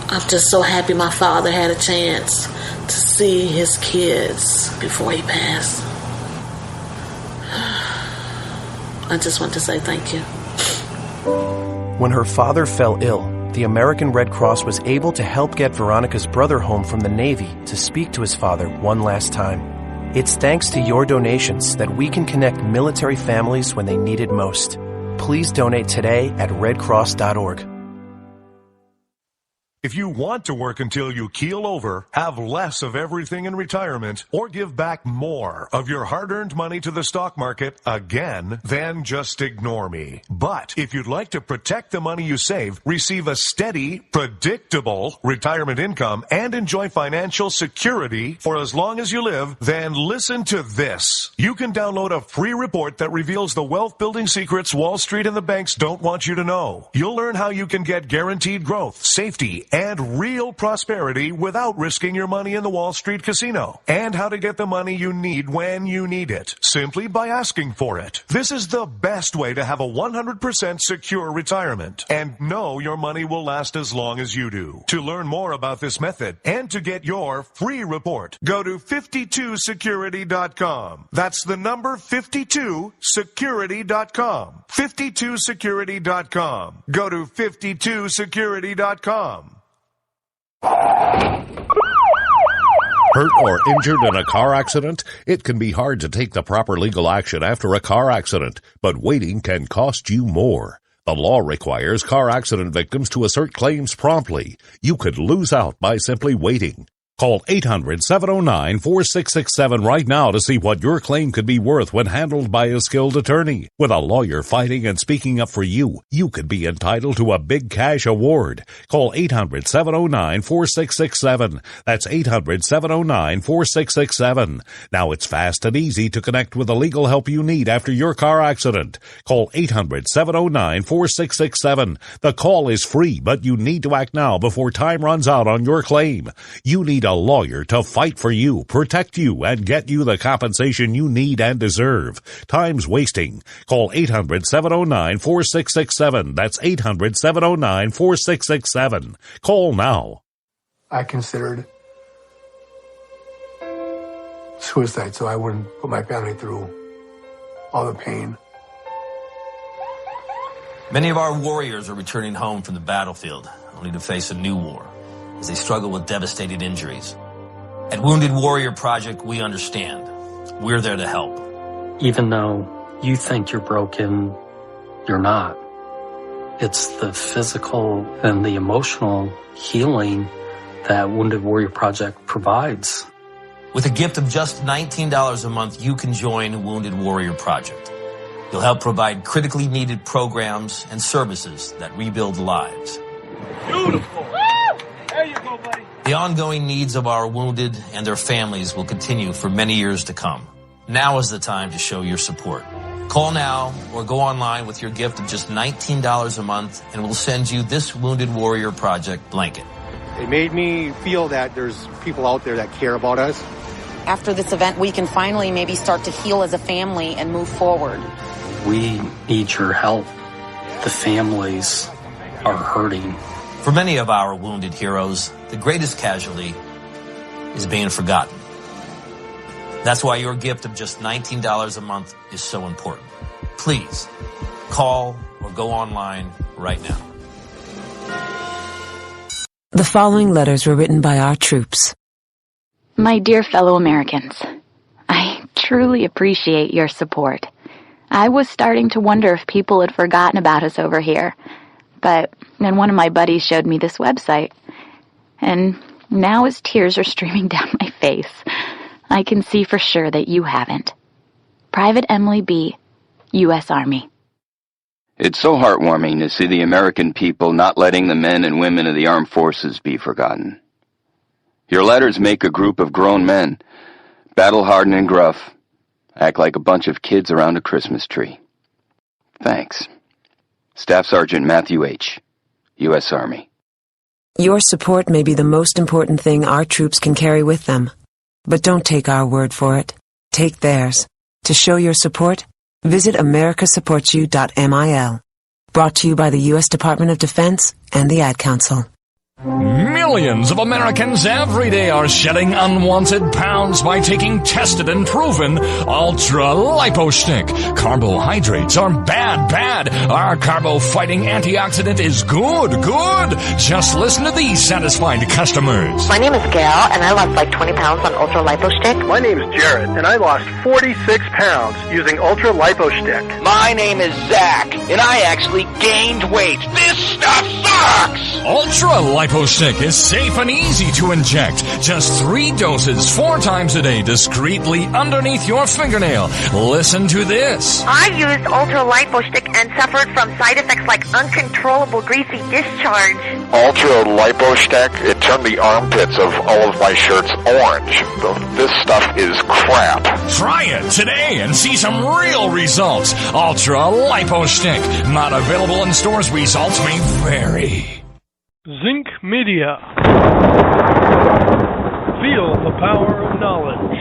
I'm just so happy my father had a chance to see his kids before he passed. I just want to say thank you. When her father fell ill, the American Red Cross was able to help get Veronica's brother home from the Navy to speak to his father one last time. It's thanks to your donations that we can connect military families when they need it most. Please donate today at redcross.org. If you want to work until you keel over, have less of everything in retirement, or give back more of your hard-earned money to the stock market again, then just ignore me. But if you'd like to protect the money you save, receive a steady, predictable retirement income, and enjoy financial security for as long as you live, then listen to this. You can download a free report that reveals the wealth-building secrets Wall Street and the banks don't want you to know. You'll learn how you can get guaranteed growth, safety, and real prosperity without risking your money in the Wall Street casino, and how to get the money you need when you need it, simply by asking for it. This is the best way to have a 100% secure retirement and know your money will last as long as you do. To learn more about this method and to get your free report, go to 52security.com. That's the number 52security.com. 52security.com. Go to 52security.com. Hurt or injured in a car accident? It can be hard to take the proper legal action after a car accident, but waiting can cost you more. The law requires car accident victims to assert claims promptly. You could lose out by simply waiting. Call 800-709-4667 right now to see what your claim could be worth when handled by a skilled attorney. With a lawyer fighting and speaking up for you, you could be entitled to a big cash award. Call 800-709-4667. That's 800-709-4667. Now it's fast and easy to connect with the legal help you need after your car accident. Call 800-709-4667. The call is free, but you need to act now before time runs out on your claim. You need a lawyer to fight for you, protect you, and get you the compensation you need and deserve. Time's wasting. Call 800-709-4667. That's 800-709-4667. Call now. I considered suicide so I wouldn't put my family through all the pain. Many of our warriors are returning home from the battlefield, only to face a new war as they struggle with devastating injuries. At Wounded Warrior Project, we understand. We're there to help. Even though you think you're broken, you're not. It's the physical and the emotional healing that Wounded Warrior Project provides. With a gift of just $19 a month, you can join Wounded Warrior Project. You'll help provide critically needed programs and services that rebuild lives. Beautiful. There you go, buddy. The ongoing needs of our wounded and their families will continue for many years to come. Now is the time to show your support. Call now or go online with your gift of just $19 a month and we'll send you this Wounded Warrior Project blanket. It made me feel that there's people out there that care about us. After this event, we can finally maybe start to heal as a family and move forward. We need your help. The families are hurting. For many of our wounded heroes, the greatest casualty is being forgotten. That's why your gift of just $19 a month is so important. Please, call or go online right now. The following letters were written by our troops. My dear fellow Americans, I truly appreciate your support. I was starting to wonder if people had forgotten about us over here. But then one of my buddies showed me this website, and now as tears are streaming down my face, I can see for sure that you haven't. Private Emily B., U.S. Army. It's so heartwarming to see the American people not letting the men and women of the armed forces be forgotten. Your letters make a group of grown men, battle-hardened and gruff, act like a bunch of kids around a Christmas tree. Thanks. Staff Sergeant Matthew H., U.S. Army. Your support may be the most important thing our troops can carry with them. But don't take our word for it. Take theirs. To show your support, visit americasupportsyou.mil. Brought to you by the U.S. Department of Defense and the Ad Council. Millions of Americans every day are shedding unwanted pounds by taking tested and proven Ultra Lipo Stick. Carbohydrates are bad, bad. Our carbo-fighting antioxidant is good, good. Just listen to these satisfied customers. My name is Gail, and I lost like 20 pounds on Ultra Lipo Stick. My name is Jared, and I lost 46 pounds using Ultra Lipo Stick. My name is Zach, and I actually gained weight. This stuff sucks! Ultra Lipo Stick is safe and easy to inject. Just 3 doses 4 times a day discreetly underneath your fingernail. Listen to this. I used Ultra Lipo Stick and suffered from side effects like uncontrollable greasy discharge. Ultra Lipo Stick, it turned the armpits of all of my shirts orange. This stuff is crap. Try it today and see some real results. Ultra Lipo Stick. Not available in stores. Results may vary. Zinc Media. Feel the power of knowledge.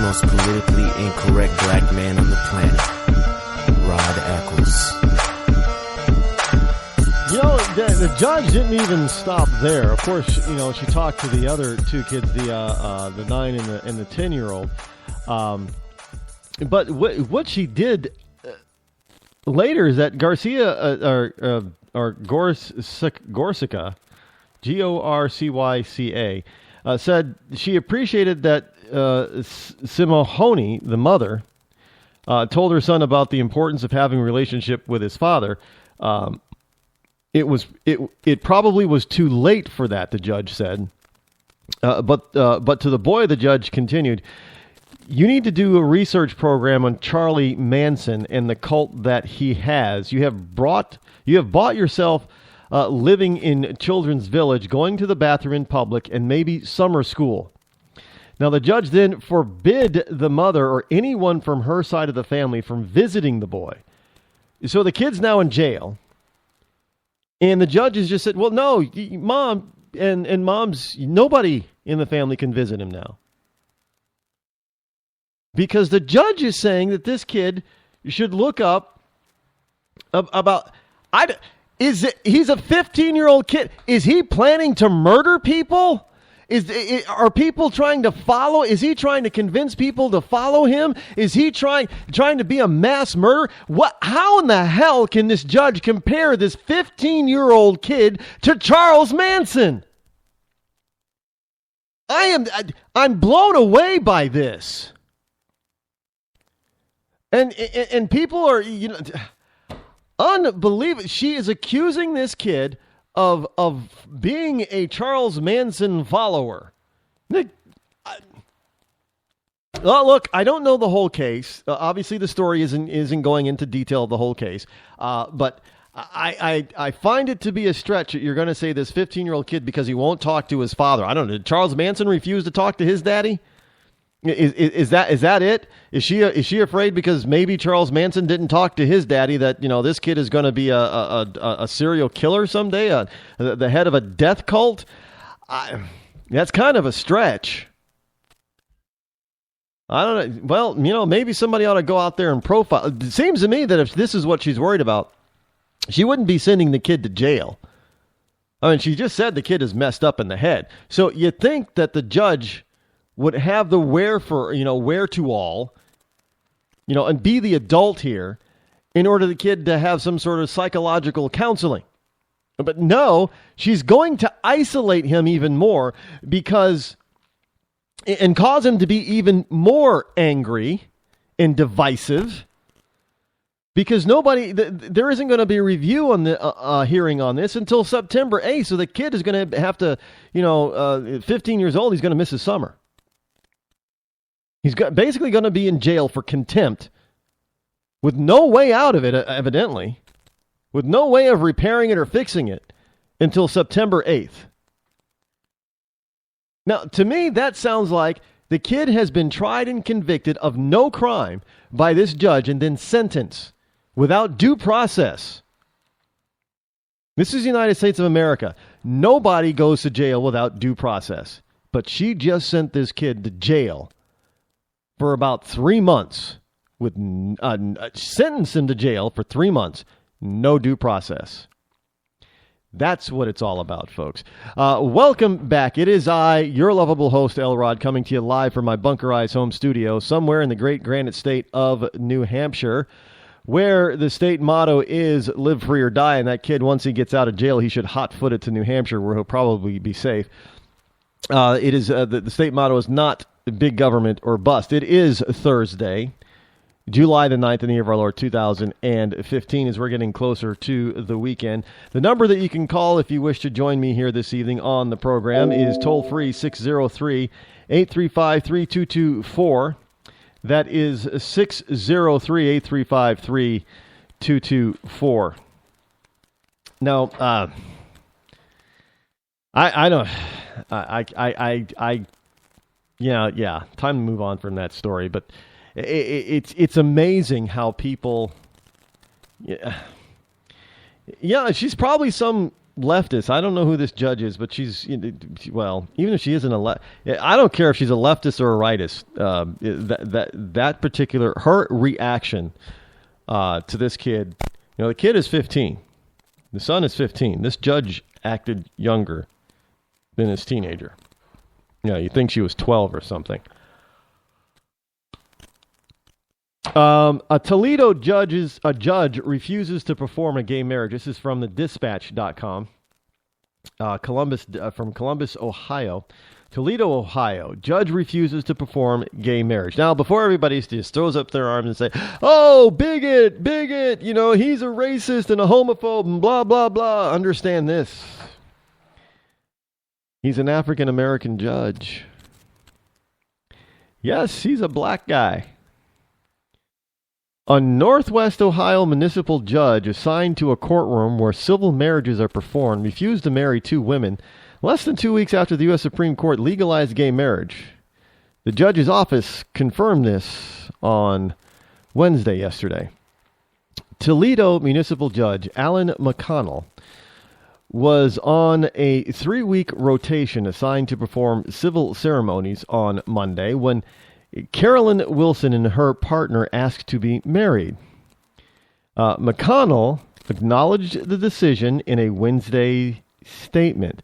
Most politically incorrect black man on the planet, Rod Eccles. You know, the judge didn't even stop there. Of course, you know, she talked to the other 2 kids, the 9 and the 10-year-old. But what she did later is that Garcia or Gorsica, Gorcyca, said she appreciated that Simahoney, the mother, told her son about the importance of having a relationship with his father. It probably was too late for that, the judge said. But to the boy, the judge continued, you need to do a research program on Charlie Manson and the cult that he has. You have bought yourself living in Children's Village, going to the bathroom in public, and maybe summer school. Now, the judge then forbid the mother or anyone from her side of the family from visiting the boy. So the kid's now in jail. And the judge has just said, well, no, Mom and Mom's, nobody in the family can visit him now. Because the judge is saying that this kid should look up about... he's a 15-year-old kid. Is he planning to murder people? Are people trying to follow? Is he trying to convince people to follow him? Is he trying to be a mass murderer? How in the hell can this judge compare this 15-year-old kid to Charles Manson? I'm blown away by this. And people are, you know, unbelievable. She is accusing this kid of being a Charles Manson follower. Look, I don't know the whole case. Obviously, the story isn't going into detail of the whole case. But I find it to be a stretch that you're going to say this 15-year-old kid, because he won't talk to his father. I don't know. Did Charles Manson refuse to talk to his daddy? Is that it? Is she afraid because maybe Charles Manson didn't talk to his daddy that, you know, this kid is going to be a serial killer someday, the head of a death cult? That's kind of a stretch. I don't know. Well, you know, maybe somebody ought to go out there and profile. It seems to me that if this is what she's worried about, she wouldn't be sending the kid to jail. I mean, she just said the kid is messed up in the head. So you think that the judge would have the wherewithal, and be the adult here in order for the kid to have some sort of psychological counseling. But no, she's going to isolate him even more and cause him to be even more angry and divisive, Because there isn't going to be a review on the hearing on this until September 8th. So the kid is going to have to, 15 years old, he's going to miss his summer. He's basically going to be in jail for contempt with no way out of it, evidently, with no way of repairing it or fixing it until September 8th. Now, to me, that sounds like the kid has been tried and convicted of no crime by this judge and then sentenced without due process. This is the United States of America. Nobody goes to jail without due process. But she just sent this kid to jail for about 3 months. Sentenced him to jail for 3 months. No due process. That's what it's all about, folks. Welcome back. It is I, your lovable host, Rod, coming to you live from my bunkerized home studio somewhere in the great granite state of New Hampshire, where the state motto is live free or die. And that kid, once he gets out of jail, he should hot-foot it to New Hampshire, where he'll probably be safe. It is the state motto is not big government or bust. It is Thursday, July the 9th in the year of our Lord 2015, as we're getting closer to the weekend. The number that you can call if you wish to join me here this evening on the program is toll-free 603-835-3224. That is 603-835-3224. Now, yeah, time to move on from that story, but it's amazing how people, she's probably some leftist. I don't know who this judge is, but she's, well, even if she isn't I don't care if she's a leftist or a rightist. That particular, her reaction to this kid, the kid is 15. The son is 15. This judge acted younger than his teenager. You think she was 12 or something. A Toledo judge refuses to perform a gay marriage. This is from the dispatch.com. From Columbus, Ohio. Toledo, Ohio. Judge refuses to perform gay marriage. Now, before everybody just throws up their arms and say, oh, bigot, he's a racist and a homophobe and blah, blah, blah. Understand this. He's an African-American judge. Yes, he's a black guy. A Northwest Ohio municipal judge assigned to a courtroom where civil marriages are performed refused to marry 2 women less than 2 weeks after the U.S. Supreme Court legalized gay marriage. The judge's office confirmed this on Wednesday yesterday. Toledo municipal judge Alan McConnell was on a 3-week rotation assigned to perform civil ceremonies on Monday when Carolyn Wilson and her partner asked to be married. McConnell acknowledged the decision in a Wednesday statement.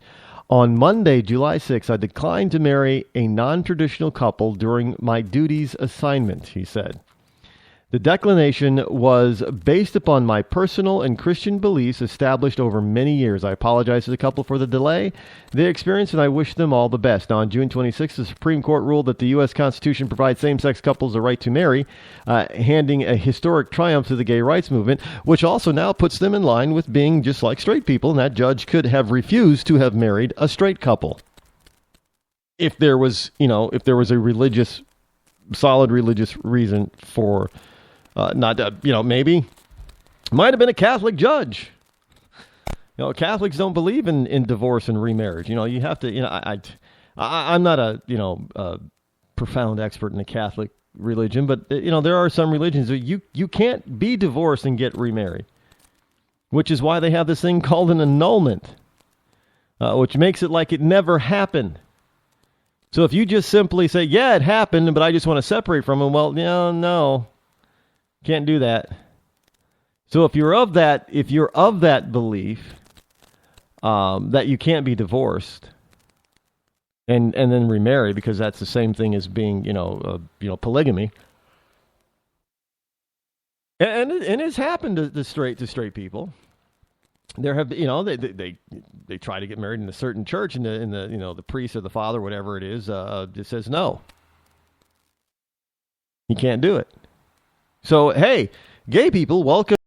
On Monday, July 6th, I declined to marry a non-traditional couple during my duties assignment, he said. The declination was based upon my personal and Christian beliefs established over many years. I apologize to the couple for the delay they experienced, and I wish them all the best. Now, on June 26th, the Supreme Court ruled that the U.S. Constitution provides same-sex couples the right to marry, handing a historic triumph to the gay rights movement, which also now puts them in line with being just like straight people, and that judge could have refused to have married a straight couple. If there was, a solid religious reason for maybe might have been a Catholic judge. Catholics don't believe in divorce and remarriage. You have to. I'm not a profound expert in the Catholic religion, but there are some religions that you can't be divorced and get remarried, which is why they have this thing called an annulment, which makes it like it never happened. So if you just simply say, yeah, it happened, but I just want to separate from him, well, no. Can't do that. So if you're of that belief that you can't be divorced and then remarry, because that's the same thing as being polygamy, and it's happened to straight people. There have they try to get married in a certain church, and the priest or the father, whatever it is, just says no. You can't do it. So, hey, Gay people, welcome